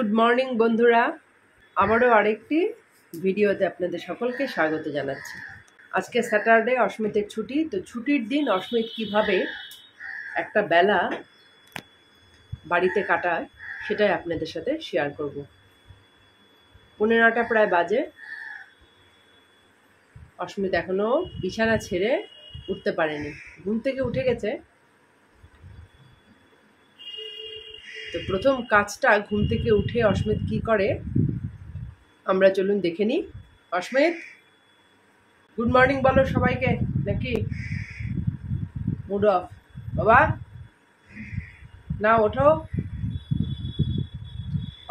Good morning বন্ধুরা, আবারও আরেকটি ভিডিওতে আপনাদের সকলকে স্বাগত জানাচ্ছি। আজকে স্যাটারডে, অস্মিতের ছুটি। তো ছুটির দিন অস্মিত কিভাবে একটা বেলা বাড়িতে কাটায় সেটাই আপনাদের সাথে শেয়ার করব। 9:15 প্রায় বাজে। অস্মিত এখনো বিছানা ছেড়ে উঠতে পারেনি, ঘুম থেকে উঠে গেছে। তো প্রথম কাজটা ঘুম থেকে উঠে অস্মিত কি করে আমরা চলুন দেখে নিই। অস্মিত, গুড মর্নিং বলো সবাইকে, নাকি মুড অফ? বাবা না, ওঠো।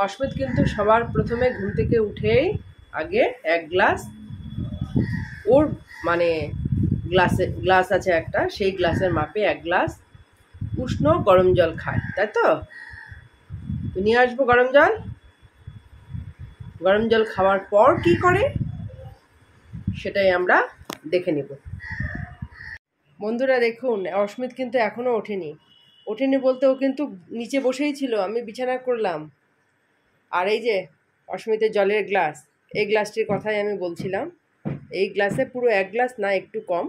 অস্মিত কিন্তু সবার প্রথমে ঘুম থেকে উঠেই আগে এক গ্লাস, ওর মানে গ্লাস আছে একটা, সেই গ্লাসের মাপে এক গ্লাস উষ্ণ গরম জল খায়, তাই তো? নিয়ে আসবো গরম জল। গরম জল খাওয়ার পর কি করে সেটাই আমরা দেখে নেব। বন্ধুরা দেখুন, অস্মিত কিন্তু এখনো ওঠেনি বলতে ও কিন্তু নিচে বসেই ছিল, আমি বিছানা করলাম। আর এই যে অস্মিতের জলের গ্লাস, এই গ্লাসটির কথাই আমি বলছিলাম। এই গ্লাসে পুরো এক গ্লাস না, একটু কম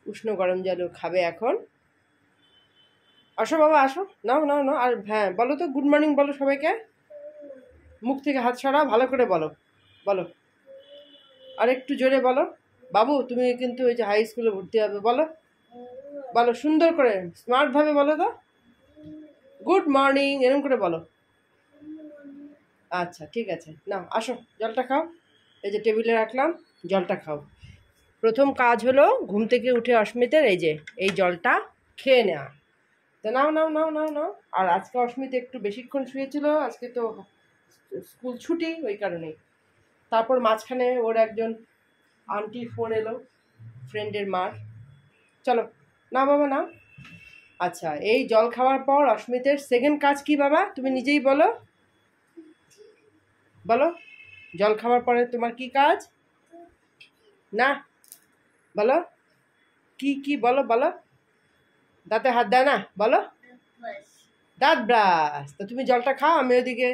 উষ্ণ গরম জলও খাবে এখন। আসো বাবা, আসো, নাও নাও নাও। আর হ্যাঁ, বলো তো গুড মর্নিং বলো সবাইকে। মুখ থেকে হাত সরাও, ভালো করে বলো বলো, আর একটু জোরে বলো। বাবু, তুমি কিন্তু ওই যে হাই স্কুলে ভর্তি হবে, বলো বলো সুন্দর করে, স্মার্টভাবে বলো তো। গুড মর্নিং এরকম করে বলো। আচ্ছা ঠিক আছে, নাও আসো, জলটা খাও। এই যে টেবিলে রাখলাম, জলটা খাও। প্রথম কাজ হলো ঘুম থেকে উঠে অস্মিতের এই যে এই জলটা খেয়ে নেওয়া। তো নাও নাও নাও নাও নাও। আর আজকে অস্মিত একটু বেশিক্ষণ শুয়েছিল, আজকে তো স্কুল ছুটি, ওই কারণেই। তারপর মাঝখানে ওর একজন আন্টি ফোন এলো, ফ্রেন্ডের মার। চলো না বাবা, নাও। আচ্ছা, এই জল খাওয়ার পর অস্মিতের সেকেন্ড কাজ কি বাবা, তুমি নিজেই বলো বলো। জল খাওয়ার পরে তোমার কি কাজ? না বলো, কি কি বলো বলো। দাঁতে হাত দেয় না, বলো। দাঁত ব্রাশ। তো তুমি জলটা খাও, আমি ওদিকে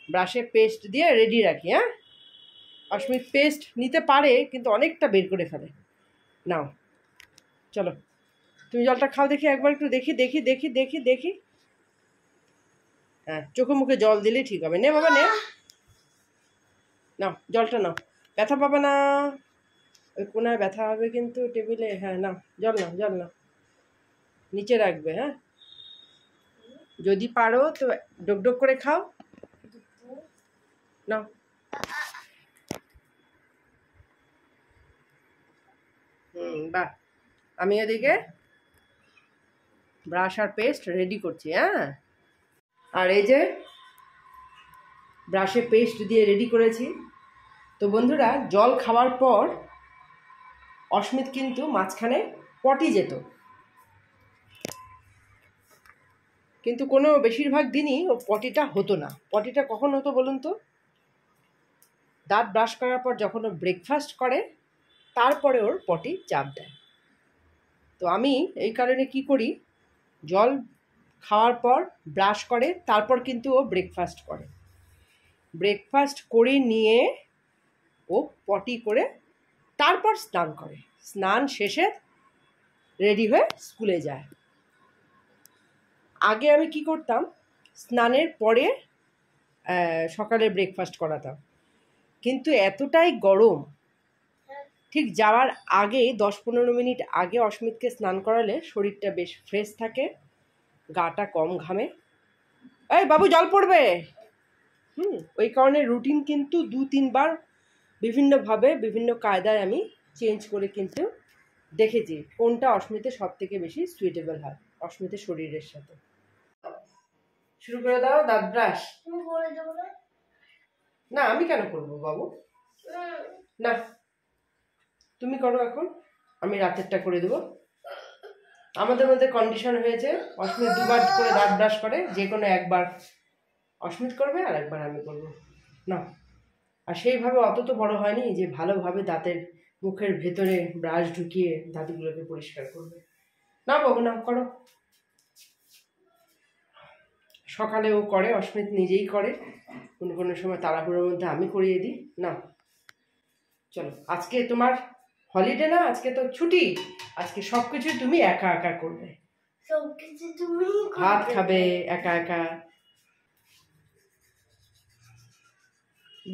ব্রাশে পেস্ট দিয়ে রেডি রাখি। হ্যাঁ, অস্মিত পেস্ট নিতে পারে কিন্তু অনেকটা বের করে ফেলে। নাও চলো, তুমি জলটা খাও দেখি, একবার একটু দেখি দেখি দেখি দেখি দেখি। হ্যাঁ, চোখে মুখে জল দিলেই ঠিক হবে। নে বাবা নে, নাও জলটা নাও। ব্যথা পাবে না, ওই কোনায় ব্যথা হবে কিন্তু টেবিলে। হ্যাঁ নাও, জল নাও জল নাও, নিচে রাখবে। হ্যাঁ, যদি পারো তো ডক ডক করে খাও। নাও। বাহ, আমি এদিকে ব্রাশ আর পেস্ট রেডি করছি। হ্যাঁ, আর এই যে ব্রাশে পেস্ট দিয়ে রেডি করেছি। তো বন্ধুরা, জল খাওয়ার পর অস্মিত কিন্তু মাঝখানে পটি যেত, কিন্তু কোনো বেশিরভাগ দিনই ও পটিটা হতো না। পটিটা কখন হতো বলুন তো? দাঁত ব্রাশ করার পর যখন ও ব্রেকফাস্ট করে, তারপরে ওর পটি চাপ দেয়। তো আমি এই কারণে কি করি, জল খাওয়ার পর ব্রাশ করে তারপর কিন্তু ও ব্রেকফাস্ট করে। ব্রেকফাস্ট করে নিয়ে ও পটি করে তারপর স্নান করে। স্নান শেষে রেডি হয়ে স্কুলে যায়। আগে আমি কি করতাম, স্নানের পরে সকালে ব্রেকফাস্ট করাতাম, কিন্তু এতটাই গরম, ঠিক যাওয়ার আগে 10-15 মিনিট আগে অস্মিতকে স্নান করালে শরীরটা বেশ ফ্রেশ থাকে, গাটা কম ঘামে। এই বাবু, জল পড়বে। ওই কারণে রুটিন কিন্তু 2-3 বার বিভিন্নভাবে বিভিন্ন কায়দায় আমি চেঞ্জ করে কিন্তু দেখেছি কোনটা অস্মিতের সব থেকে বেশি সুইটেবল হয় অস্মিতের শরীরের সাথে। শুরু করে দাও দাঁত ব্রাশ। না, আমি কেন করবো বাবু? না, তুমি করো এখন, আমি রাতেরটা করে দেবো। আমাদের মধ্যে কন্ডিশন হয়েছে অস্মিত 2 বার করে দাঁত ব্রাশ করে, যে কোনো একবার অস্মিত করবে আর একবার আমি করবো। না, আর সেইভাবে অত তো বড় হয়নি যে ভালোভাবে দাঁতের মুখের ভেতরে ব্রাশ ঢুকিয়ে দাঁতগুলোকে পরিষ্কার করবে। না বাবু, না করো। সকালে ও করে, অস্মিত নিজেই করে, কোনো কোনো সময় তাড়াহুড়োর মধ্যে আমি করিয়ে দিই। না চলো, আজকে তোমার হলিডে না, আজকে তো ছুটি, আজকে সব কিছু তুমি একা একা করবে, সবকিছু তুমি ভাত খাবে একা একা।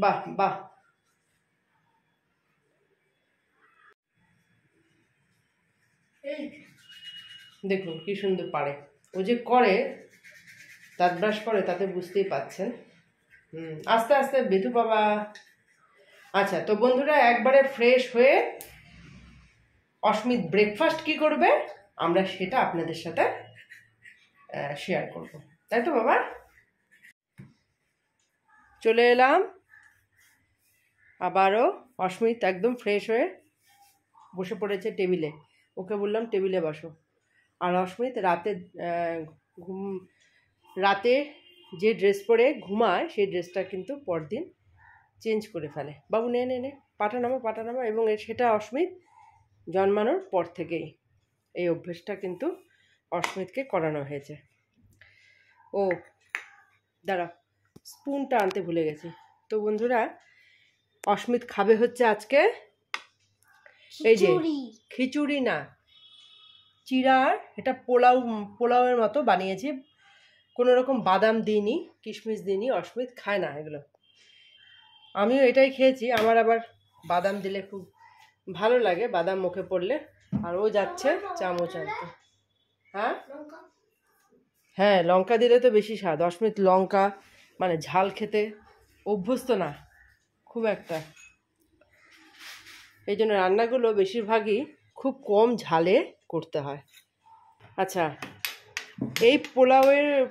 বাহ বাহ, দেখুন কি সুন্দর পারে, ও যে করে দাঁত ব্রাশ করে তাতে বুঝতেই পাচ্ছেন। আস্তে আস্তে বেথু বাবা। আচ্ছা তো বন্ধুরা, একবারে ফ্রেশ হয়ে অস্মিত ব্রেকফাস্ট কি করবে আমরা সেটা আপনাদের সাথে শেয়ার করব, তাই তো বাবা? চলে এলাম আবারও, অস্মিত একদম ফ্রেশ হয়ে বসে পড়েছে টেবিলে, ওকে বললাম টেবিলে বসো। আর অস্মিত রাতে যে ড্রেস পরে ঘুমায় সেই ড্রেসটা কিন্তু পরদিন চেঞ্জ করে ফেলে। বাবু নে নে নে, পাটা নামা, এবং সেটা অস্মিত জন্মানোর পর থেকেই এই অভ্যেসটা কিন্তু অস্মিতকে করানো হয়েছে। ও দাঁড়া, স্পুনটা আনতে ভুলে গেছি। তো বন্ধুরা, অস্মিত খাবে হচ্ছে আজকে এই যে খিচুড়ি না, চিড়ার, এটা পোলাওয়ের মতো বানিয়েছি, কোনো রকম বাদাম দিইনি, কিশমিশ দিইনি, অস্মিত খায় না এগুলো, আমিও এটাই খেয়েছি, আমার আবার বাদাম দিলে খুব ভালো লাগে, বাদাম মুখে পড়লে। আর ও যাচ্ছে চামচ আনতে। হ্যাঁ হ্যাঁ, লঙ্কা দিলে তো বেশি স্বাদ, অস্মিত লঙ্কা মানে ঝাল খেতে অভ্যস্ত না খুব একটা, এই জন্য রান্নাগুলো বেশিরভাগই খুব কম ঝালে করতে হয়। আচ্ছা, এই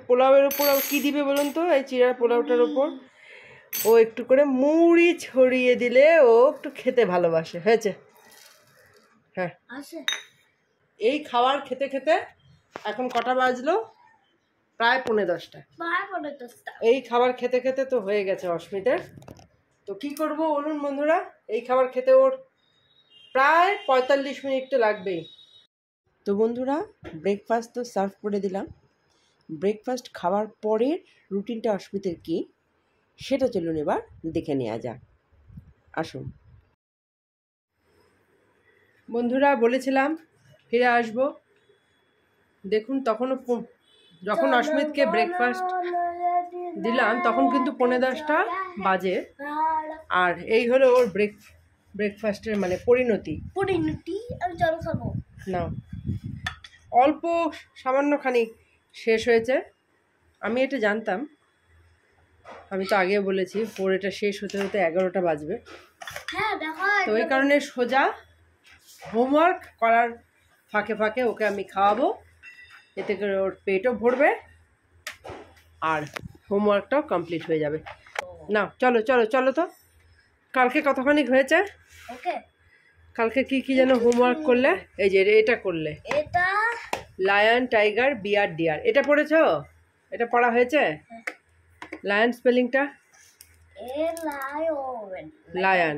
পোলাওয়ের ওপর কী দিবে বলুন তো, এই চিড়ার পোলাওটার ওপর ও একটু করে মুড়ি ছড়িয়ে দিলে ও একটু খেতে ভালোবাসে। হয়েছে? হ্যাঁ, এই খাবার খেতে খেতে এখন কটা বাজলো? প্রায় 10:45। এই খাবার খেতে খেতে তো হয়ে গেছে অস্মিতের। তো কি করব বলুন বন্ধুরা, এই খাবার খেতে ওর প্রায় 45 মিনিট তো লাগবেই। তো বন্ধুরা, ব্রেকফাস্ট তো সার্ভ করে দিলাম, ব্রেকফাস্ট খাওয়ার পরের রুটিনটা অস্মিতের কী সেটা চলুন এবার দেখে নেওয়া যাক। আসুন বন্ধুরা, বলেছিলাম ফিরে আসবো, দেখুন তখনও যখন অস্মিতকে ব্রেকফাস্ট দিলাম তখন কিন্তু 10:45 বাজে, আর এই হলো ওর ব্রেকফাস্টের মানে পরিণতি। আমি জল খাবো না, অল্প সামান্যখানি শেষ হয়েছে, আমি এটা জানতাম, আমি তো আগে বলেছি ওর এটা শেষ হতে হতে 11টা বাজবে। তো ওই কারণে সোজা হোমওয়ার্ক করার ফাঁকে ফাঁকে ওকে আমি খাওয়াবো, এতে করে ওর পেটও ভরবে আর হোমওয়ার্কটাও কমপ্লিট হয়ে যাবে। না চলো চলো চলো তো, কালকে কতখানি হয়েছে? কালকে কি কি যেন হোমওয়ার্ক করলে? এই যে এটা করলে, এটা লায়ন, টাইগার, বিয়ার, ডিয়ার, এটা পড়েছো? এটা পড়া হয়েছে? লায়ন স্পেলিংটা? লায়ন।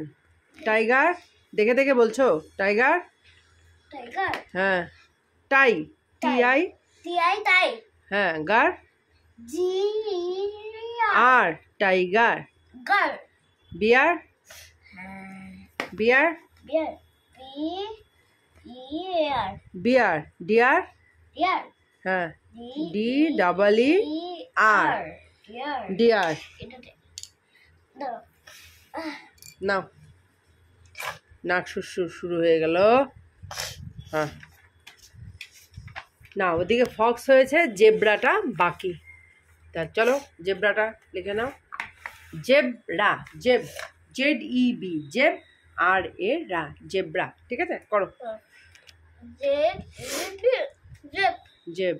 টাইগার দেখে দেখে বলছো? টাইগার, হ্যাঁ, টাই, TI, হ্যাঁ, গার, আর, টাইগার, বিয়ার, বিয়ার, বিয়ার, ডিয়ার, হ্যাঁ, DEER, ডিয়ার। নাও, নাক সুরসুর শুরু হয়ে গেল। হ্যাঁ, না ওদিকে ফক্স হয়েছে, জেব্রাটা বাকি। তা চলো জেব্রাটা লিখে নাও, জেব্রা, ZEB, জেব, RA, জেব্রা, ঠিক আছে করো, জেব,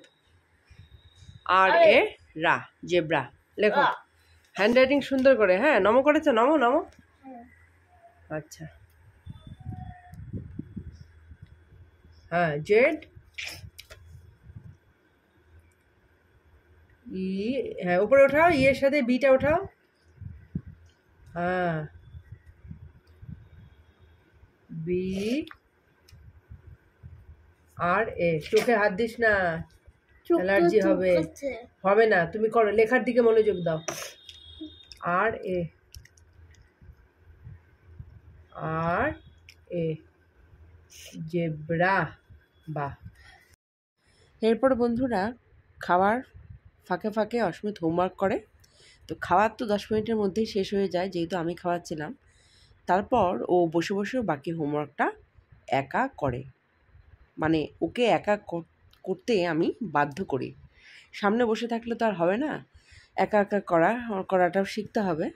RA, জেব্রা লেখো, হ্যান্ডরাইটিং সুন্দর করে, হ্যাঁ, নমো করেছো, নমো নমো, আচ্ছা, হ্যাঁ, জেড ই, হ্যাঁ উপরে ওঠাও, ইয়ের সাথে বিটা ওঠাও, হ্যাঁ, BRA, চোখে হাত দিস না, অ্যালার্জি হবে। হবে না, তুমি করো, লেখার দিকে মনোযোগ দাও। আর এ আর এ জেব্রা। বাহ। এরপর বন্ধুরা খাওয়ার ফাঁকে ফাঁকে অস্মিত হোমওয়ার্ক করে। তো খাওয়ার তো 10 মিনিটের মধ্যেই শেষ হয়ে যায়, যেহেতু আমি খাওয়াচ্ছিলাম। তারপর ও বসে বসেও বাকি হোমওয়ার্কটা একা করে, মানে ওকে একা করতে আমি বাধ্য করি। সামনে বসে থাকলে তো আর হবে না, একা একা করাটাও শিখতে হবে।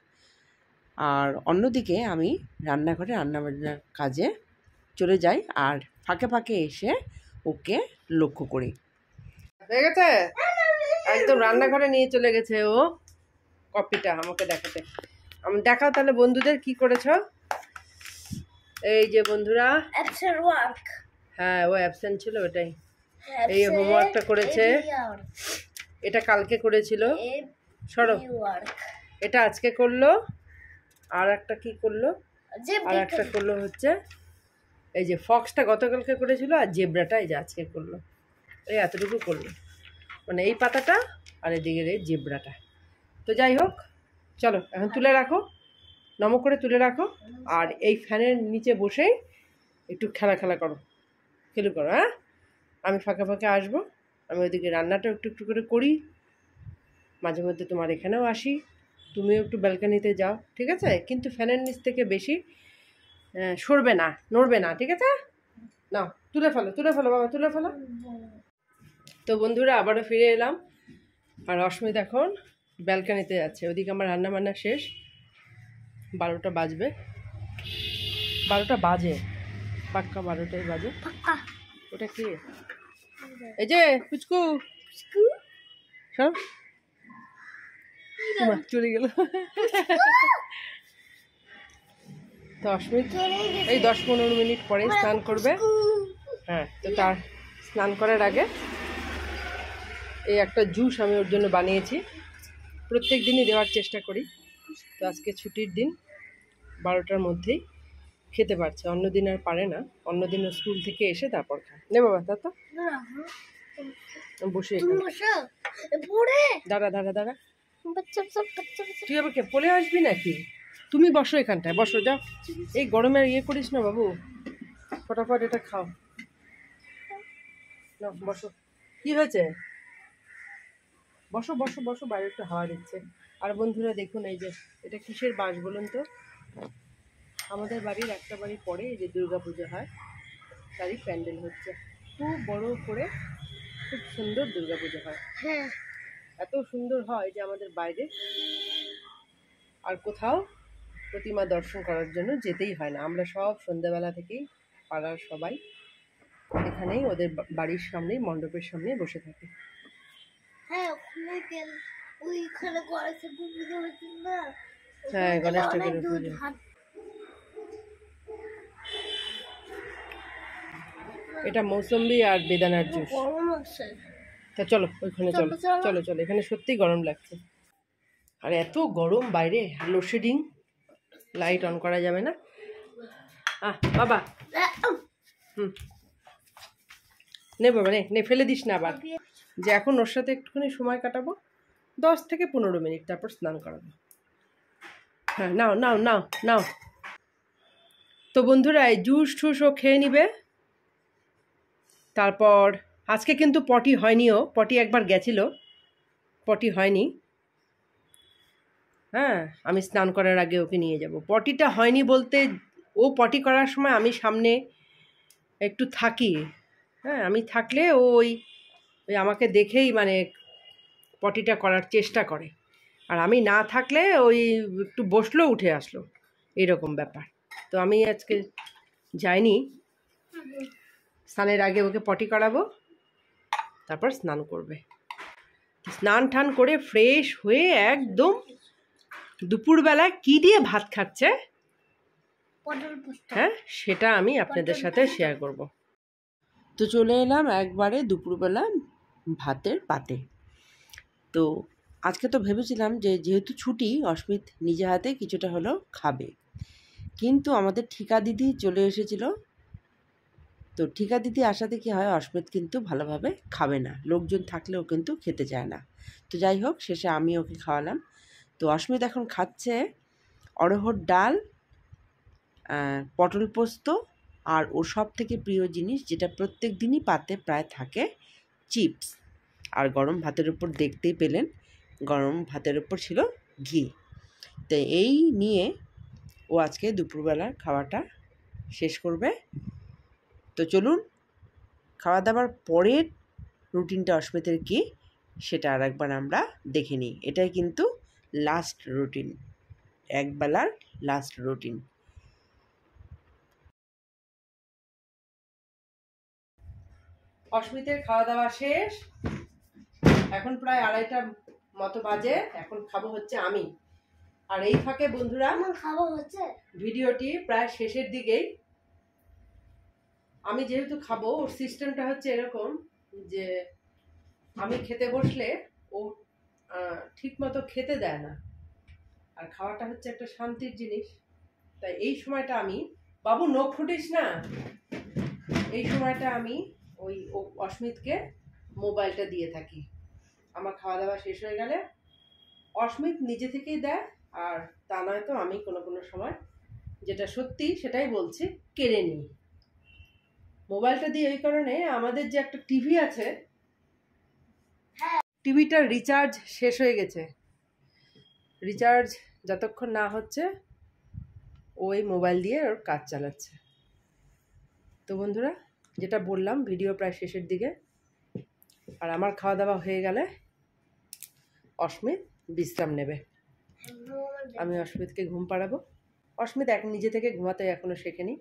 আর অন্যদিকে আমি রান্নাঘরে রান্নাবান্নার কাজে চলে যাই, আর ফাঁকে ফাঁকে এসে ওকে লক্ষ্য করি। হয়ে গেছে, একদম রান্নাঘরে নিয়ে চলে গেছে ও কপিটা আমাকে দেখাতে। আমি দেখাও তাহলে বন্ধুদের কি করেছ। এই যে বন্ধুরা, হ্যাঁ ও অ্যাবসেন্ট ছিল, ওটাই। এই হোমওয়ার্কটা করেছে, এটা কালকে করেছিল, সরো, এটা আজকে করলো, আর একটা কি করলো, আর একটা করলো হচ্ছে এই যে ফক্সটা গতকালকে করেছিল, আর জেব্রাটা এই যে আজকে করলো। এই এতটুকু করলো, মানে এই পাতাটা আর এদিকের এই জেব্রাটা। তো যাই হোক, চলো এখন তুলে রাখো, নম করে তুলে রাখো, আর এই ফ্যানের নিচে বসেই একটু খেলা করো, করো। হ্যাঁ, আমি ফাঁকে ফাঁকে আসবো, আমি ওইদিকে রান্নাটা একটু একটু করে করি, মাঝে মধ্যে তোমার এখানেও আসি, তুমিও একটু ব্যালকানিতে যাও, ঠিক আছে? কিন্তু ফ্যানের নিচ থেকে বেশি সরবে না, নড়বে না, ঠিক আছে? নাও তুলে ফেলো বাবা, তুলে ফেলো। তো বন্ধুরা আবারও ফিরে এলাম, আর অস্মিত এখন ব্যালকানিতে যাচ্ছে। ওদিকে আমার রান্না বান্না শেষ, 12টা বাজবে, 12টা বাজে, পাক্কা 12টাই বাজে। ওটা কি? এই যে পুচকু, সব চলে গেল। তো অস্মিত এই 10-15 মিনিট পরে স্নান করবে। হ্যাঁ, তো তার স্নান করার আগে এই একটা জুস আমি ওর জন্য বানিয়েছি, প্রত্যেক দিনই দেওয়ার চেষ্টা করি। তো আজকে ছুটির দিন, 12টার মধ্যেই খেতে পারছে, অন্য দিন আর পারে না, অন্য দিন স্কুল থেকে এসে তারপর খায়। নে বাবা, তা তো বসে দাঁড়া, তুই আবার কে পলে আসবি নাকি? তুমি বসো এখানটায়, বসো, যাও। এই গরমে ইয়ে করিস না বাবু, ফটাফট এটা খাও, না বসো। কি হয়েছে? বসো বসো বসো, বাইরে একটু হাওয়া দিচ্ছে। আর বন্ধুরা দেখুন, এই যে এটা কিসের বাঁশ বলুন তো? আমাদের বাড়ির একটা বাড়ি পরে এই যে দুর্গা পুজো হয়, তারই প্যান্ডেল হচ্ছে, খুব বড় করে, খুব সুন্দর দুর্গা পুজো হয়। হ্যাঁ, এত সুন্দর হয় যে আমাদের বাইরে আর কোথাও প্রতিমা দর্শন করার জন্য যেতেই হয় না। আমরা সব সন্ধ্যাবেলা থেকেই পাড়ার সবাই এখানেই ওদের বাড়ির সামনেই, মণ্ডপের সামনে বসে থাকি। হ্যাঁ, গণেশ ঠাকুরের পুজো। এটা মৌসম্বি আর বেদানার জুস। তা চলো ওইখানে, চলো, এখানে সত্যিই গরম লাগছে, আর এত গরম বাইরে, লোডশেডিং, লাইট অন করা যাবে না। বাবা, নে বাবা, নে ফেলে দিস না আবার। যে এখন ওর সাথে একটুখানি সময় কাটাবো, 10 থেকে 15 মিনিট, তারপর স্নান করাবো। হ্যাঁ, নাও। তো বন্ধুরা এই জুস ঠুস ও খেয়ে নিবে। তারপর আজকে কিন্তু পটি হয়নিও, পটি একবার গেছিল, পটি হয়নি। হ্যাঁ, আমি স্নান করার আগে ওকে নিয়ে যাব। পটিটা হয়নি বলতে, ও পটি করার সময় আমি সামনে একটু থাকি। হ্যাঁ, আমি থাকলে ওই আমাকে দেখেই মানে পটিটা করার চেষ্টা করে, আর আমি না থাকলে ওই একটু বসলো, উঠে আসলো, এরকম ব্যাপার। তো আমি আজকে যাইনি, স্নানের আগে ওকে পটি করাবো, তারপর স্নান করবে। স্নান টান করে ফ্রেশ হয়ে একদম দুপুরবেলা কি দিয়ে ভাত খাচ্ছে, হ্যাঁ, সেটা আমি আপনাদের সাথে শেয়ার করব। তো চলে এলাম একবারে দুপুরবেলা ভাতের পাতে। তো আজকে তো ভেবেছিলাম যে যেহেতু ছুটি, অস্মিত নিজে হাতে কিছুটা হলেও খাবে, কিন্তু আমাদের ঠিকা দিদি চলে এসেছিল তো ঠিকা দিতে আসাতে কি হয়, অস্মিত কিন্তু ভালোভাবে খাবে না, লোকজন থাকলেও কিন্তু খেতে চায় না। তো যাই হোক, শেষে আমি ওকে খাওয়ালাম। তো অস্মিত এখন খাচ্ছে অড়হর ডাল, পটল পোস্ত, আর ওর সব থেকে প্রিয় জিনিস যেটা প্রত্যেক দিনই পাতে প্রায় থাকে, চিপস। আর গরম ভাতের উপর দেখতেই পেলেন, গরম ভাতের উপর ছিল ঘি। তো এই নিয়ে ও আজকে দুপুরবেলার খাওয়াটা শেষ করবে। তো চলুন, খাওয়া দাওয়ার পরের রুটিনটা অস্মিতের কী সেটা আর একবার আমরা দেখে নিই। এটাই কিন্তু লাস্ট রুটিন, একবেলার লাস্ট রুটিন। অস্মিতের খাওয়া দাওয়া শেষ, এখন প্রায় 2:30টার মতো বাজে। এখন খাবো হচ্ছে আমি। আর এই ফাঁকে বন্ধুরা, আমার খাওয়া হচ্ছে। ভিডিওটি প্রায় শেষের দিকেই। আমি যেহেতু খাবো, ওর সিস্টেমটা হচ্ছে এরকম যে আমি খেতে বসলে ও ঠিক মতো খেতে দেয় না। আর খাওয়াটা হচ্ছে একটা শান্তির জিনিস। তাই এই সময়টা আমি, বাবু নখ ফুটিস না, এই সময়টা আমি ওই অস্মিতকে মোবাইলটা দিয়ে থাকি। আমার খাওয়া দাওয়া শেষ হয়ে গেলে অস্মিত নিজে থেকেই দেয়, আর তা নয়তো আমি কোনো কোনো সময়, যেটা সত্যি সেটাই বলছি, কেড়ে নিই মোবাইলটা দিয়ে। এই কারণে আমাদের যে একটা টিভি আছে, টিভিটার রিচার্জ শেষ হয়ে গেছে। রিচার্জ যতক্ষণ না হচ্ছে ওই মোবাইল দিয়ে ওর কাজ চালাচ্ছে। তো বন্ধুরা, যেটা বললাম, ভিডিও প্রায় শেষের দিকে। আর আমার খাওয়া দাওয়া হয়ে গেলে অস্মিত বিশ্রাম নেবে। আমি অস্মিতকে ঘুম পাড়াবো। অস্মিত এখন নিজে থেকে ঘুমাতে এখনো শেখেনি,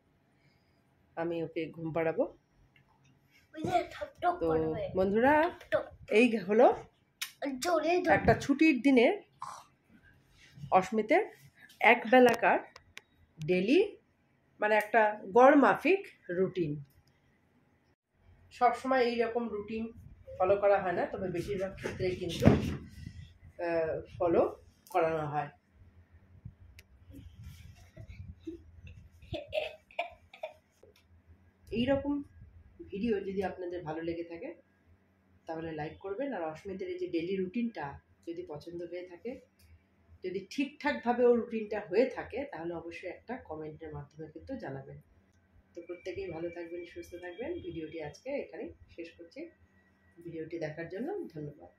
আমি ওকে ঘুম পাড়াবো। তো বন্ধুরা, এই হলো একটা ছুটির দিনে অস্মিতের একবেলাকার ডেলি, মানে একটা গড় মাফিক রুটিন। সবসময় এইরকম রুটিন ফলো করা হয় না, তবে বেশিরভাগ ক্ষেত্রেই কিন্তু ফলো করানো হয়। এইরকম ভিডিও যদি আপনাদের ভালো লেগে থাকে তাহলে লাইক করবেন। আর অস্মিতের এই যে ডেলি রুটিনটা যদি পছন্দ হয়ে থাকে, যদি ঠিকঠাকভাবে ওর রুটিনটা হয়ে থাকে, তাহলে অবশ্যই একটা কমেন্টের মাধ্যমে কিন্তু জানাবেন। তো প্রত্যেকেই ভালো থাকবেন, সুস্থ থাকবেন। ভিডিওটি আজকে এখানেই শেষ করছি। ভিডিওটি দেখার জন্য ধন্যবাদ।